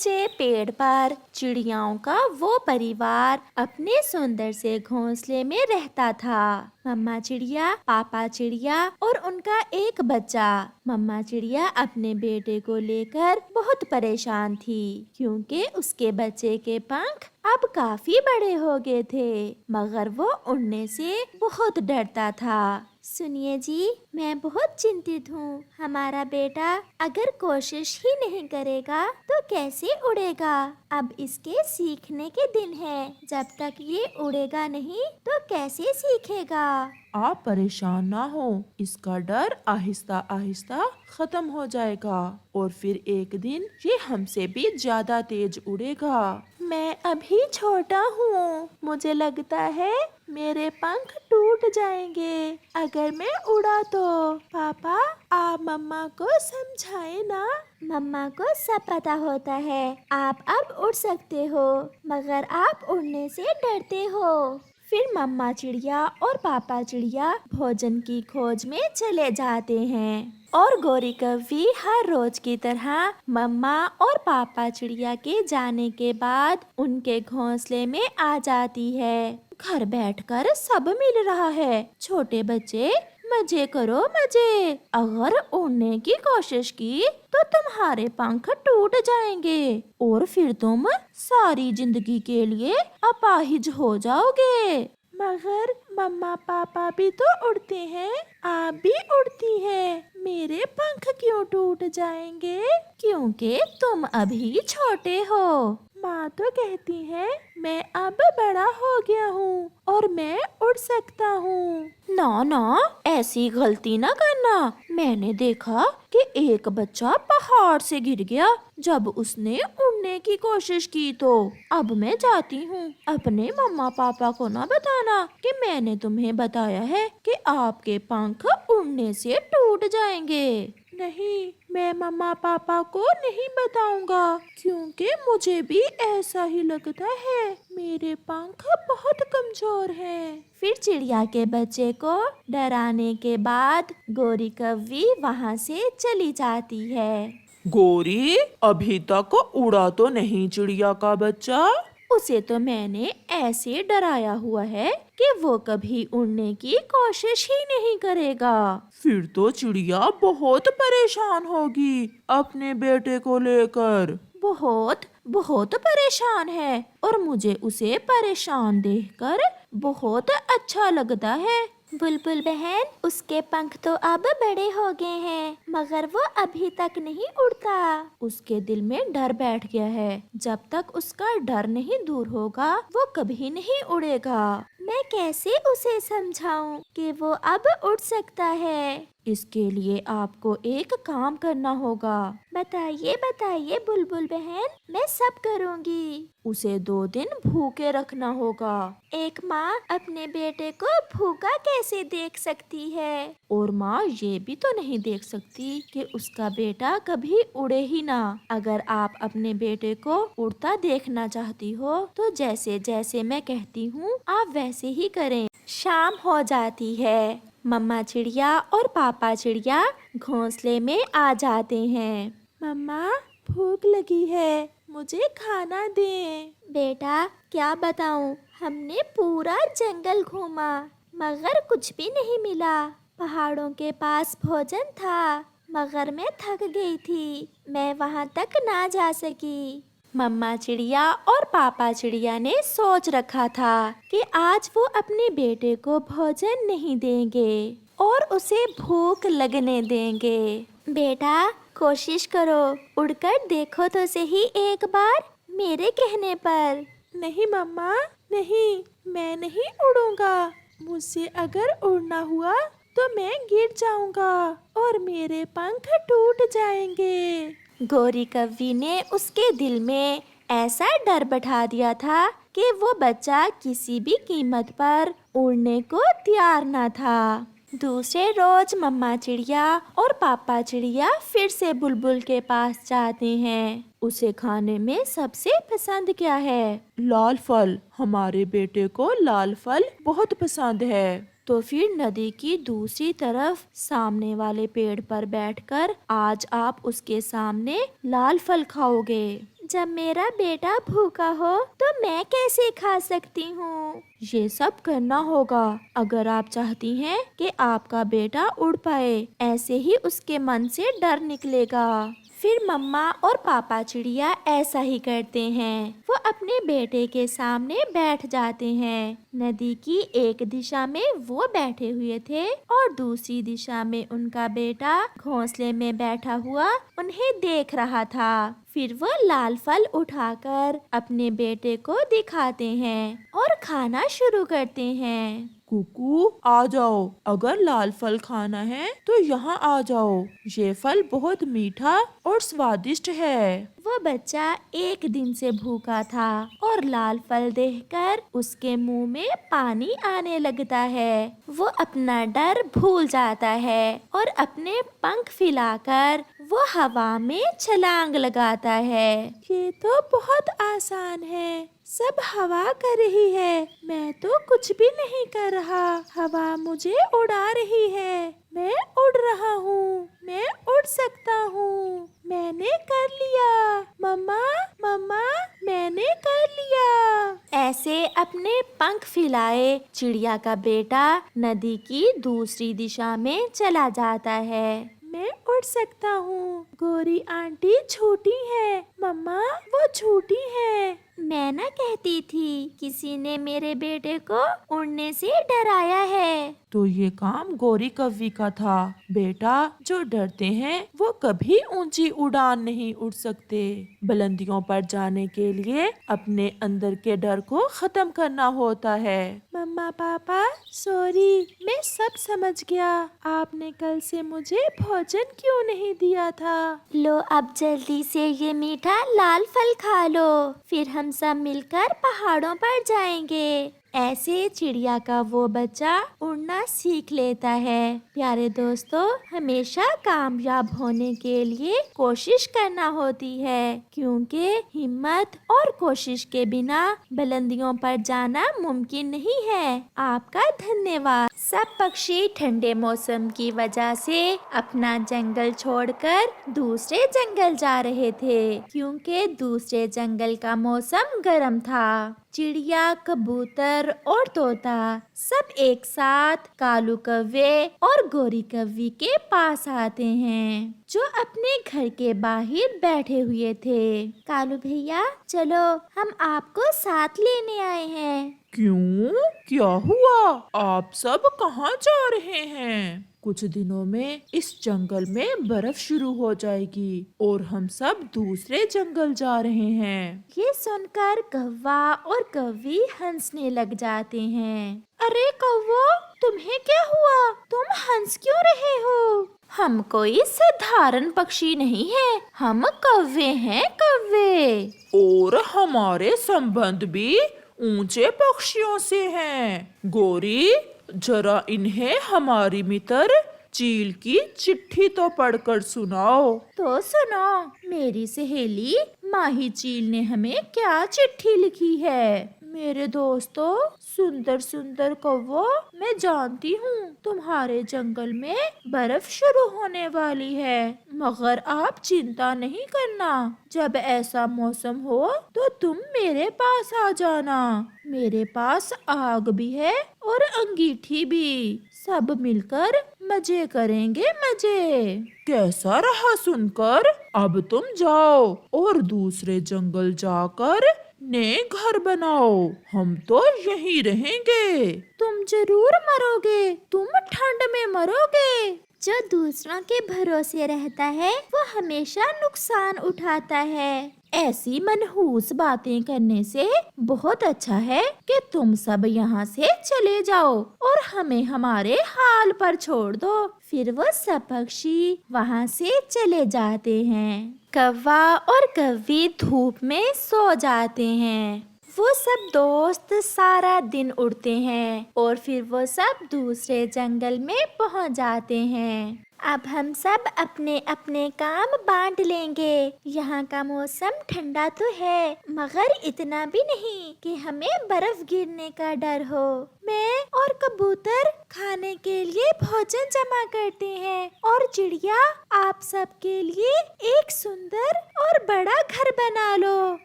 ऊंचे पेड़ पर चिड़ियाओं का वो परिवार अपने सुंदर से घोंसले में रहता था। मम्मा चिड़िया, पापा चिड़िया और उनका एक बच्चा। मम्मा चिड़िया अपने बेटे को लेकर बहुत परेशान थी, क्योंकि उसके बच्चे के पंख अब काफी बड़े हो गए थे, मगर वो उड़ने से बहुत डरता था। सुनिए जी, मैं बहुत चिंतित हूँ। हमारा बेटा अगर कोशिश ही नहीं करेगा तो कैसे उड़ेगा? अब इसके सीखने के दिन है। जब तक ये उड़ेगा नहीं तो कैसे सीखेगा? आप परेशान ना हो, इसका डर आहिस्ता आहिस्ता खत्म हो जाएगा और फिर एक दिन ये हमसे भी ज्यादा तेज उड़ेगा। मैं अभी छोटा हूँ, मुझे लगता है मेरे पंख टूट जाएंगे अगर मैं उड़ा तो। पापा, आप मम्मा को समझाए ना। मम्मा को सब पता होता है। आप अब उड़ सकते हो, मगर आप उड़ने से डरते हो। फिर मम्मा चिड़िया और पापा चिड़िया भोजन की खोज में चले जाते हैं और गौरी कव्वी हर रोज की तरह मम्मा और पापा चिड़िया के जाने के बाद उनके घोंसले में आ जाती है। घर बैठकर सब मिल रहा है। छोटे बच्चे, मजे करो मजे। अगर उड़ने की कोशिश की तो तुम्हारे पंख टूट जाएंगे और फिर तुम सारी जिंदगी के लिए अपाहिज हो जाओगे। मगर मम्मा पापा भी तो उड़ते हैं, आप भी उड़ती हैं, मेरे पंख क्यों टूट जाएंगे? क्योंकि तुम अभी छोटे हो। माँ तो कहती है मैं अब बड़ा हो गया हूँ और मैं उड़ सकता हूँ। ना ना, ऐसी गलती ना करना। मैंने देखा कि एक बच्चा पहाड़ से गिर गया जब उसने उड़ने की कोशिश की। तो अब मैं जाती हूँ। अपने मम्मा पापा को ना बताना कि मैंने तुम्हें बताया है कि आपके पंख उड़ने से टूट जाएंगे। नहीं, मैं मम्मा पापा को नहीं बताऊंगा, क्योंकि मुझे भी ऐसा ही लगता है, मेरे पंख बहुत कमजोर हैं। फिर चिड़िया के बच्चे को डराने के बाद गौरी कव्वी वहाँ से चली जाती है। गौरी, अभी तक उड़ा तो नहीं चिड़िया का बच्चा? उसे तो मैंने ऐसे डराया हुआ है कि वो कभी उड़ने की कोशिश ही नहीं करेगा। फिर तो चिड़िया बहुत परेशान होगी अपने बेटे को लेकर। बहुत बहुत परेशान है और मुझे उसे परेशान देखकर बहुत अच्छा लगता है। बुलबुल बहन, उसके पंख तो अब बड़े हो गए हैं, मगर वो अभी तक नहीं उड़ता। उसके दिल में डर बैठ गया है। जब तक उसका डर नहीं दूर होगा वो कभी नहीं उड़ेगा। मैं कैसे उसे समझाऊं कि वो अब उड़ सकता है? इसके लिए आपको एक काम करना होगा। बताइए बताइए बुलबुल बहन, मैं सब करूंगी। उसे 2 दिन भूखे रखना होगा। एक माँ अपने बेटे को भूखा कैसे देख सकती है? और माँ ये भी तो नहीं देख सकती कि उसका बेटा कभी उड़े ही ना। अगर आप अपने बेटे को उड़ता देखना चाहती हो तो जैसे जैसे मैं कहती हूँ आप वैसे ही करें। शाम हो जाती है। मम्मा चिड़िया और पापा चिड़िया घोंसले में आ जाते हैं। मम्मा, भूख लगी है, मुझे खाना दे। बेटा, क्या बताऊं, हमने पूरा जंगल घूमा मगर कुछ भी नहीं मिला। पहाड़ों के पास भोजन था मगर मैं थक गई थी, मैं वहां तक ना जा सकी। मम्मा चिड़िया और पापा चिड़िया ने सोच रखा था कि आज वो अपने बेटे को भोजन नहीं देंगे और उसे भूख लगने देंगे। बेटा, कोशिश करो, उड़कर देखो तो सही एक बार मेरे कहने पर। नहीं मम्मा, नहीं, मैं नहीं उड़ूंगा। मुझसे अगर उड़ना हुआ तो मैं गिर जाऊंगा और मेरे पंख टूट जाएंगे। गौरी कव्वी ने उसके दिल में ऐसा डर बैठा दिया था कि वो बच्चा किसी भी कीमत पर उड़ने को तैयार न था। दूसरे रोज मम्मा चिड़िया और पापा चिड़िया फिर से बुलबुल के पास जाते हैं। उसे खाने में सबसे पसंद क्या है? लाल फल। हमारे बेटे को लाल फल बहुत पसंद है। तो फिर नदी की दूसरी तरफ सामने वाले पेड़ पर बैठकर आज आप उसके सामने लाल फल खाओगे। जब मेरा बेटा भूखा हो तो मैं कैसे खा सकती हूँ? ये सब करना होगा अगर आप चाहती हैं कि आपका बेटा उड़ पाए। ऐसे ही उसके मन से डर निकलेगा। फिर मम्मा और पापा चिड़िया ऐसा ही करते हैं। वो अपने बेटे के सामने बैठ जाते हैं। नदी की एक दिशा में वो बैठे हुए थे और दूसरी दिशा में उनका बेटा घोंसले में बैठा हुआ उन्हें देख रहा था। फिर वो लाल फल उठाकर अपने बेटे को दिखाते हैं और खाना शुरू करते हैं। कुकू आ जाओ, अगर लाल फल खाना है तो यहाँ आ जाओ। ये फल बहुत मीठा और स्वादिष्ट है। वो बच्चा एक दिन से भूखा था और लाल फल देखकर उसके मुंह में पानी आने लगता है। वो अपना डर भूल जाता है और अपने पंख फैलाकर वो हवा में छलांग लगाता है। ये तो बहुत आसान है, सब हवा कर रही है, मैं तो कुछ भी नहीं कर रहा। हवा मुझे उड़ा रही है, मैं उड़ रहा हूँ, मैं उड़ सकता हूँ, मैंने कर लिया। मम्मा मम्मा, मैंने कर लिया। ऐसे अपने पंख फैलाए चिड़िया का बेटा नदी की दूसरी दिशा में चला जाता है। मैं उड़ सकता हूँ। गोरी आंटी छोटी है, मम्मा वो छोटी है। मैं ना कहती थी किसी ने मेरे बेटे को उड़ने से डराया है। तो ये काम गोरी कव्वी का था। बेटा, जो डरते हैं वो कभी ऊंची उड़ान नहीं उड़ सकते। बुलंदियों पर जाने के लिए अपने अंदर के डर को खत्म करना होता है। मम्मा पापा सॉरी, मैं सब समझ गया। आपने कल से मुझे भोजन क्यों नहीं दिया था? लो अब जल्दी से ये मीठा लाल फल खा लो, फिर हम सब मिलकर पहाड़ों पर जाएंगे। ऐसे चिड़िया का वो बच्चा उड़ना सीख लेता है। प्यारे दोस्तों, हमेशा कामयाब होने के लिए कोशिश करना होती है, क्योंकि हिम्मत और कोशिश के बिना बुलंदियों पर जाना मुमकिन नहीं है। आपका धन्यवाद। सब पक्षी ठंडे मौसम की वजह से अपना जंगल छोड़कर दूसरे जंगल जा रहे थे, क्योंकि दूसरे जंगल का मौसम गर्म था। चिड़िया, कबूतर और तोता सब एक साथ कालू कव्वे और गोरी कव्वी के पास आते हैं, जो अपने घर के बाहर बैठे हुए थे। कालू भैया, चलो हम आपको साथ लेने आए हैं। क्यों, क्या हुआ? आप सब कहाँ जा रहे हैं? कुछ दिनों में इस जंगल में बर्फ शुरू हो जाएगी और हम सब दूसरे जंगल जा रहे हैं। ये सुनकर कौवा और कव्वी हंसने लग जाते हैं। अरे कौवो, तुम्हें क्या हुआ? तुम हंस क्यों रहे हो? हम कोई साधारण पक्षी नहीं है, हम कौवे हैं, कौवे। और हमारे संबंध भी ऊंचे पक्षियों से हैं। गोरी, जरा इन्हें हमारी मित्र चील की चिट्ठी तो पढ़कर सुनाओ। तो सुनो, मेरी सहेली माही चील ने हमें क्या चिट्ठी लिखी है। मेरे दोस्तों, सुंदर सुंदर कौवो, मैं जानती हूँ तुम्हारे जंगल में बर्फ शुरू होने वाली है, मगर आप चिंता नहीं करना। जब ऐसा मौसम हो तो तुम मेरे पास आ जाना। मेरे पास आग भी है और अंगीठी भी। सब मिलकर मजे करेंगे, मजे। कैसा रहा सुनकर? अब तुम जाओ और दूसरे जंगल जाकर नए घर बनाओ। हम तो यहीं रहेंगे। तुम जरूर मरोगे, तुम ठंड में मरोगे। जो दूसरों के भरोसे रहता है वो हमेशा नुकसान उठाता है। ऐसी मनहूस बातें करने से बहुत अच्छा है कि तुम सब यहाँ से चले जाओ और हमें हमारे हाल पर छोड़ दो। फिर वो सब पक्षी वहाँ से चले जाते हैं। कौवा और कव्वी धूप में सो जाते हैं। वो सब दोस्त सारा दिन उड़ते हैं और फिर वो सब दूसरे जंगल में पहुंच जाते हैं। अब हम सब अपने अपने काम बांट लेंगे। यहाँ का मौसम ठंडा तो है, मगर इतना भी नहीं कि हमें बर्फ गिरने का डर हो। मैं और कबूतर खाने के लिए भोजन जमा करते हैं और चिड़िया आप सब के लिए एक सुंदर और बड़ा घर बना लो।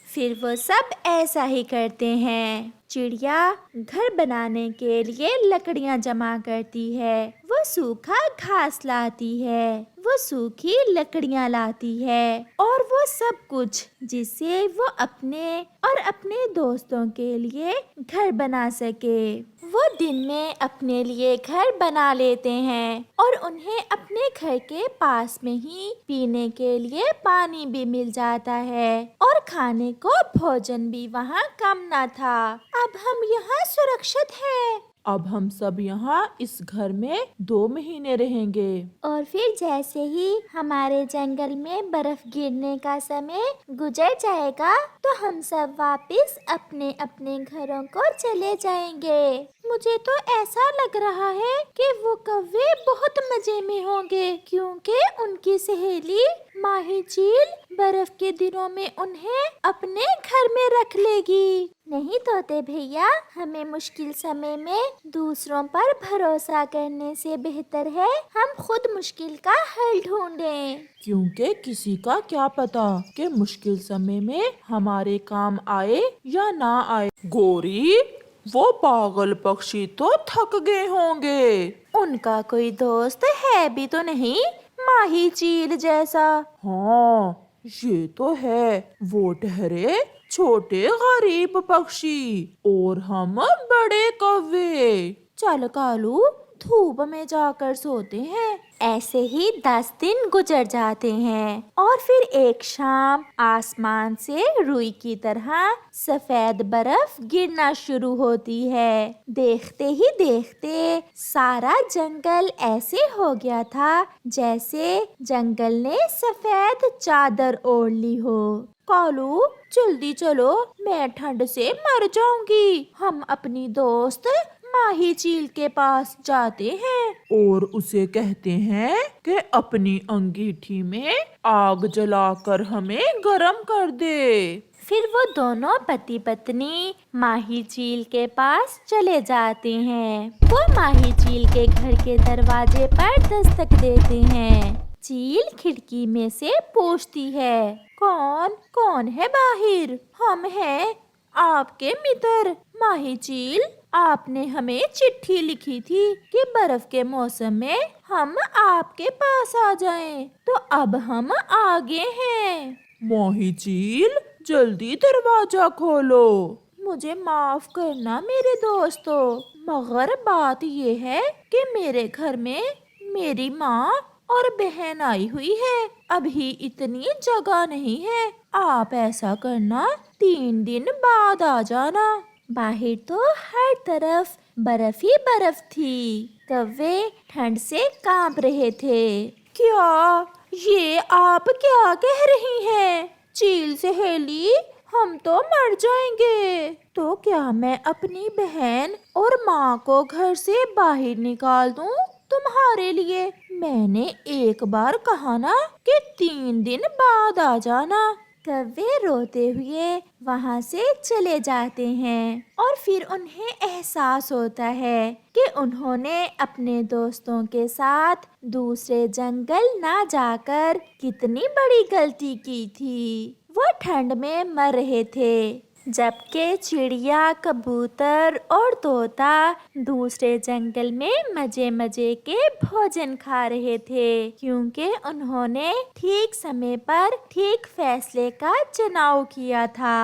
फिर वो सब ऐसा ही करते हैं। चिड़िया घर बनाने के लिए लकड़ियाँ जमा करती है, वो सूखा घास लाती है, वो सूखी लकड़ियाँ लाती है और वो सब कुछ जिससे वो अपने और अपने दोस्तों के लिए घर बना सके। वो दिन में अपने लिए घर बना लेते हैं और उन्हें अपने घर के पास में ही पीने के लिए पानी भी मिल जाता है और खाने को भोजन भी वहाँ कम ना था। अब हम यहाँ सुरक्षित हैं। अब हम सब यहाँ इस घर में 2 महीने रहेंगे। और फिर जैसे ही हमारे जंगल में बर्फ गिरने का समय गुजर जाएगा तो हम सब वापस अपने अपने घरों को चले जाएंगे। मुझे तो ऐसा लग रहा है कि वो कौवे बहुत मजे में होंगे, क्योंकि उनकी सहेली माही चील बर्फ के दिनों में उन्हें अपने घर में रख लेगी। नहीं तोते भैया, हमें मुश्किल समय में दूसरों पर भरोसा करने से बेहतर है हम खुद मुश्किल का हल ढूंढें। क्योंकि किसी का क्या पता कि मुश्किल समय में हमारे काम आए या ना आए। गौरी, वो पागल पक्षी तो थक गए होंगे। उनका कोई दोस्त है भी तो नहीं माही चील जैसा। हाँ, ये तो है। वो ठहरे छोटे गरीब पक्षी और हम बड़े कौवे। चल कालू, धूप में जाकर सोते हैं। ऐसे ही 10 दिन गुजर जाते हैं और फिर एक शाम आसमान से रुई की तरह सफेद बर्फ गिरना शुरू होती है। देखते ही देखते सारा जंगल ऐसे हो गया था जैसे जंगल ने सफेद चादर ओढ़ ली हो। कालू, जल्दी चलो, मैं ठंड से मर जाऊंगी। हम अपनी दोस्त माही चील के पास जाते हैं और उसे कहते हैं कि अपनी अंगीठी में आग जलाकर हमें गरम कर दे। फिर वो दोनों पति पत्नी माही चील के पास चले जाते हैं। वो माही चील के घर के दरवाजे पर दस्तक देते हैं। चील खिड़की में से पूछती है, कौन कौन है बाहर? हम हैं आपके मित्र। माही चील, आपने हमें चिट्ठी लिखी थी कि बर्फ के मौसम में हम आपके पास आ जाएं, तो अब हम आगे हैं। माही चील, जल्दी दरवाजा खोलो। मुझे माफ करना मेरे दोस्तों, मगर बात ये है कि मेरे घर में मेरी माँ और बहन आई हुई है, अभी इतनी जगह नहीं है। आप ऐसा करना, 3 दिन बाद आ जाना। बाहर तो हर तरफ बर्फ ही बर्फ थी। कौवे ठंड से कांप रहे थे। क्या ये आप क्या कह रही हैं? चील सहेली, हम तो मर जाएंगे। तो क्या मैं अपनी बहन और माँ को घर से बाहर निकाल दूं तुम्हारे लिए? मैंने एक बार कहा ना कि 3 दिन बाद आ जाना। कौवे रोते हुए वहाँ से चले जाते हैं और फिर उन्हें एहसास होता है कि उन्होंने अपने दोस्तों के साथ दूसरे जंगल ना जाकर कितनी बड़ी गलती की थी। वो ठंड में मर रहे थे, जबकि चिड़िया, कबूतर और तोता दूसरे जंगल में मजे मजे के भोजन खा रहे थे, क्योंकि उन्होंने ठीक समय पर ठीक फैसले का चुनाव किया था।